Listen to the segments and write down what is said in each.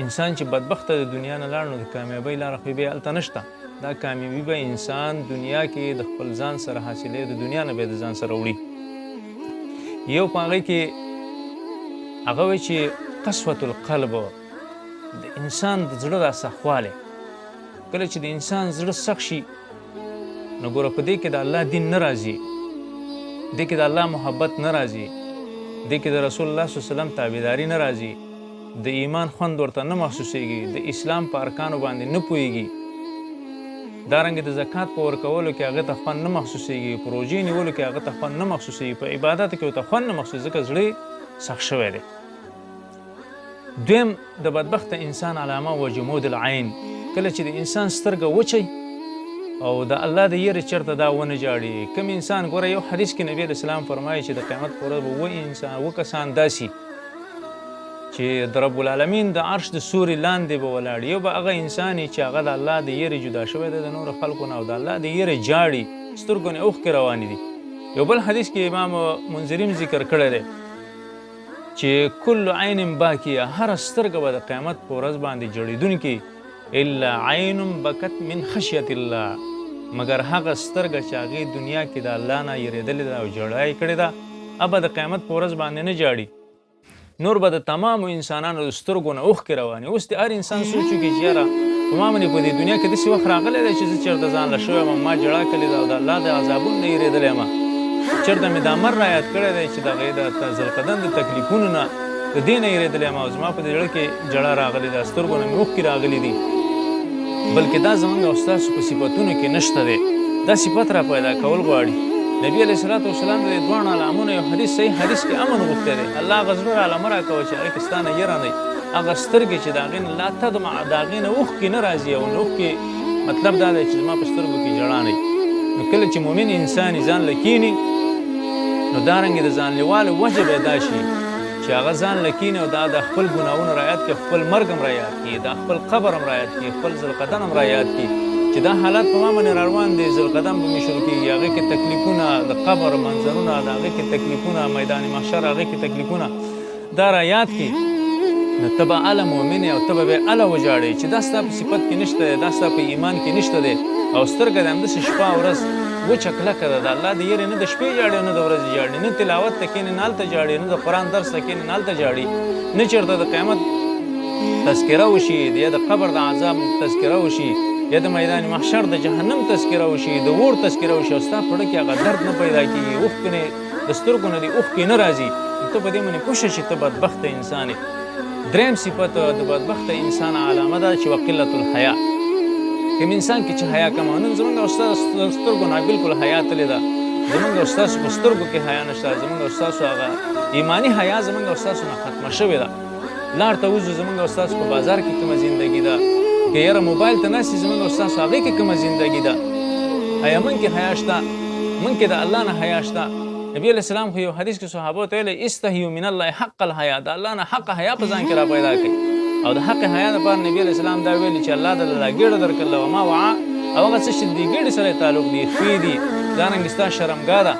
انسان چې بدبخته د دنیا نه لاړ نو د کامیابۍ لاره خو بیا هلته نشته. دا کامیابي به انسان دنیا کې د خپل ځان سره حاصلې د دنیا نه به د ځان سره وړي. یو په هغې کې هغه وایي چې قسوة القلب، د انسان د زړه دا سخوالی. کله چې د انسان زړه سخت شي نو ګوره په دې کې د الله دین نه راځي، دې کې د الله محبت نه راځي، دې کې د رسول الله صلی الله علیه وسلم تابعداري نه راځي، د ایمان خوند ورته نه محسوسیږي، د اسلام په ارکانو باندې نه پوهیږي، دارنګې د زکات په ورکولو کې هغې ته خوند نه محسوسیږي، په روژې نیولو کې هغه ته خوند نه محسوسیږي، په عبادت کې ورته خوند نه محسوسیږي، ځکه زړه سخت شوی دی. دویم د بدبخته انسان علامه و جمود العین، کله چې د انسان سترګه وچی او د الله د یېرې چېرته دا ونه جاړي. کوم انسان ګوره یو حدیث کې نبي علیه السلام فرمایي چې د قیامت په ورځ به اووه کسان داسي چې د رب العالمین د عرش د سوري لاندې به ولاړ. یو به هغه انسان چې هغه د الله د یېرې جدا شوی دی د نورو خلکو نه او د الله د یېرې جاړي، سترګو نه اوښکې روانې دي. یو بل حدیث کې امام منذریم ذکر کړی دی چې کل عین باکیه، هره سترګه به د قیامت په ورځ باندې جړېدونکې، الا عین بکت من خشیت الله، مګر هغه سترګه چې هغې دنیا کې د الله نه یېرېدلې ده او جړا یې کړې ده، ابه د قیامت په ورځ باندې نه جاړي. نور به د تمامو انسانانو د سترګو نه اوښکې روانې. اوس د هر انسان سوچ وکړي چې یاره په ما باندې په دې دنیا کې داسې وخت راغلی دی چې زه چېرته ځان له شوی یم، ما جړا کړې ده او د الله د عذابونو نه یېرېدلی یم، چېرته مې دا امر رایاد کړی دی چې د هغې د ذوالقدم د تکلیفونو نه د دې نه یېرېدلی یم او زما په دې زړه کې جړا راغلې ده، سترګو نه مې اوښکې راغلي دي. بلکې دا زموږ او ستاسو په صفتونو کې نشته دی. دا صفت را پیدا کول غواړي. نبي علیه الصلاة والسلام د دې دواړو علامونو یو حدیث صحیح حدیث کې امن غوښتی دی. الله هغه زړه علامه راکوه چې هغې کې ستا نه یره نه وي، هغه سترګې چې د هغې نه لا تدمع، د هغې نه اوښکې نه راځي او اوښکې مطلب دا دی چې زما په سترګو کې ژړا نه وي. نو کله چې مؤمن انسان ځان له کیني نو دارنګې د ځانلیوالو وجه به دا شي چې هغه ځان له کیني او دا د خپل ګناهونو رعایت کړي، خپل مرګ هم رعایت کړي، د خپل قبر هم رعایت کړي، خپل ذوالقدم هم رعایت کړي چې دا حالات په ما باندې راروان دي، ذوالقدم به مې شروع کېږي، هغې کې تکلیفونه، د قبر منظرونه، د هغې کې تکلیفونه، میدان محشر هغې کې تکلیفونه دا رعایت کړي، نو ته به هله مؤمن یې او ته به بیا هله وژاړې چې دا ستا په صفت کې نشته دی، دا ستا په ایمان کې نشته دی. او سترګه د همداسې شپه او ورځ وچه کلکه ده، د الله د یېرې نه د شپې جاړي او نه د ورځې جاړي، نه تلاوت ته کښېنې نه هلته جاړي، نه د قرآن درس ته کښېنې نه هلته جاړي، نه چېرته د قیامت تذکره وشي، یا د قبر د عذاب تذکره وشي، یا د میدان محشر د جهنم تذکره وشي، د اور تذکره وشي او ستا په زړه کې هغه درد نه پیدا کېږي، اوښکې نه د سترګو نه دې اوښکې نه راځي، ته په دې باندې پوه شه چې ته بدبخته انسان یې. دریم صفت د بدبخته انسان علامه ده چې وقلة الحیا. کوم انسان کې چې حیا کمه، نن زموږ او ستاسو سترګو نه بلکل حیا تلې ده، زموږ او ستاسو په سترګو کې حیا نشته، زموږ او ستاسو هغه ایماني حیا زموږ او ستاسو نه ختمه شوې ده. لار ته وځو، زموږ او ستاسو په بازار کې کومه زندګي ده، که یاره موبایل ته ناست یې زموږ او ستاسو هغې کې کومه زندګي ده. حیا من کې حیا شته، من کې د الله نه حیا شته. نبي علیه السلام خو یو حدیث کې صحابو ته ویلی استحیوا من الله حق الحیا، د الله نه حق حیا په ځان کې را پیدا کړئ. او د حق حیا دپاره نبي علیه السلام دا ویلي چې الله دله دا ګېډه درکړله وما وعا، او هغه څه چې د دې ګېډې سره یې تعلق دي، ښې دي، دارنګې ستا شرمګاه ده،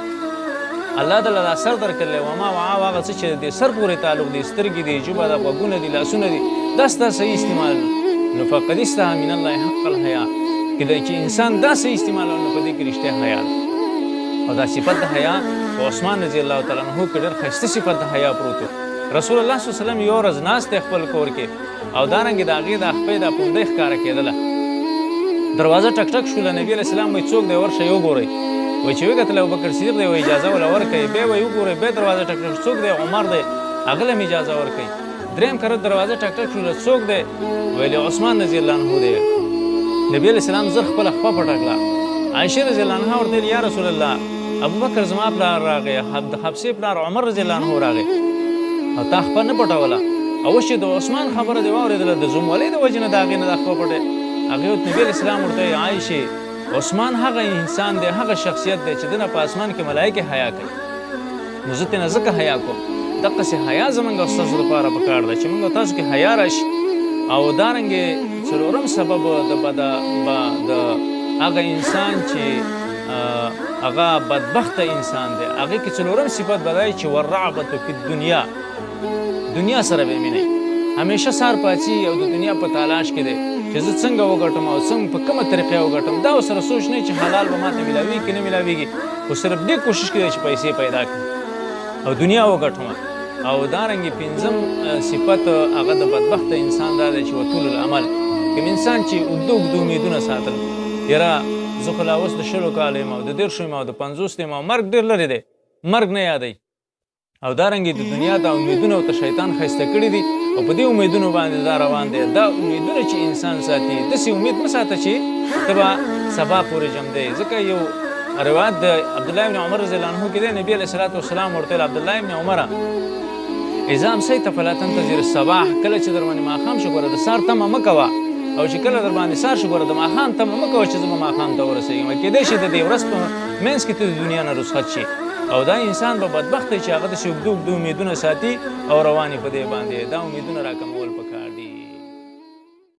الله دله دا سر درکړلی وما وعا، او هغه څه چې د دې سر پورې تعلق دي، سترګې دي، ژبه ده، غوږونه دي، لاسونه دي، دا ستا صحیح استعمال. نو فقد استحیا من الله حق الحیا، کله چې انسان دا صحیح استعمالوي نو په دې کې رښتیا حیا ده. او دا صفت د حیا په عثمان رضی الله تعالی عنه کې ډېر ښایسته صفت د حیا پروت و. رسول الله صلی الله علیه وسلم یو ورځ ناست دی خپل کور کې او دارنګې د هغې د خپې دا پوندۍ ښکاره کېدله، دروازه ټک ټک شوله، نبي علیه السلام وایي څوک دی ورشه یې وګورئ، وایي چې وکتل ابوبکر صدیق دی، وایي اجازه وله ورکوئ، بیا وایي وګورئ، بیا دروازه ټک ټک څوک دی، عمر دی، هغه له هم اجازه ورکوئ، درېیم کرت دروازه ټک ټک شوله څوک دی، ویلې عثمان رضی الله عنه دی. نبي علیه السلام زر خپله خپه پټه کړه. عایشه رضی الله عنها ورته ویل یا رسول الله ابوبکر زما پلار راغی، د حبسې پلار عمر رضی الله عنه راغی او تا خپه نه پټوله، او اوس چې د عثمان خبره دې واورېدله د زوموالۍ د وجې نه د هغې نه دا خپه پټې. هغې نبي علیه السلام ورته ویل عایشې عثمان هغه انسان دی، هغه شخصیت دی چې د نه په اسمان کې ملایکې حیا کوي، نو زه ترې نه ځکه حیا کوم. دقسې حیا زموږ او ستاسو دپاره پکار ده چې موږ او تاسو کې حیا راشي. او دارنګې څلورم سبب د هغه انسان چې هغه بدبخته انسان دی، هغې کې څلورم صفت به دا چې والرعبة فی الدنیا، دنیا سره به مینه همیشه سهار پاڅي او د دنیا په تلاش کې دی چې زه څنګه وګټم او څنګه په کومه طریقه وګټم. دا ورسره سوچ نه چې حلال به ماته میلاوي که نه میلاویږي، خو صرف دې کوشش کوي چې پیسې پیدا کړي او دنیا وګټم. او دارنګې پنځم صفت هغه د بدبخته انسان دا دی چې وطول العمل. کوم انسان چې اوږده امیدونه ساتل، یاره زه خو لا اوس د 20 کالو یم او د 30 یم او د 50 یم او مرګ ډېر لرې دی، مرګ نه یادوي. او دارنګې د دنیا دا امیدونه ورته شیطان ښایسته کړي دي او په دې امیدونو باندې دا روان دی. دا امیدونه چې انسان ساتي، داسې امید مه ساته چې ته به سبا پورې جمدی. ځکه یو روایت د عبدالله ابن عمر رضی الله عنه کې دی، نبي علیه الصلاة والسلام ورته ویل عبدالله ابن عمره اذا امسیت فلا تنتظر الصباح، کله چې در باندې ماښام شي ګوره د سهار تمه مه کوه، او چې کله در باندې سهار شي ګوره د ماښام تمه مه کوه چې زه به ماښام ته ورسېږم. کیدای شي د دې ورځ په منځ کې ته د دنیا نه رخصت شي. او دا انسان به بدبخت دی چې هغه داسې اوږده امیدونه ساتي او روان یې په دې باندې. دا امیدونه راکمول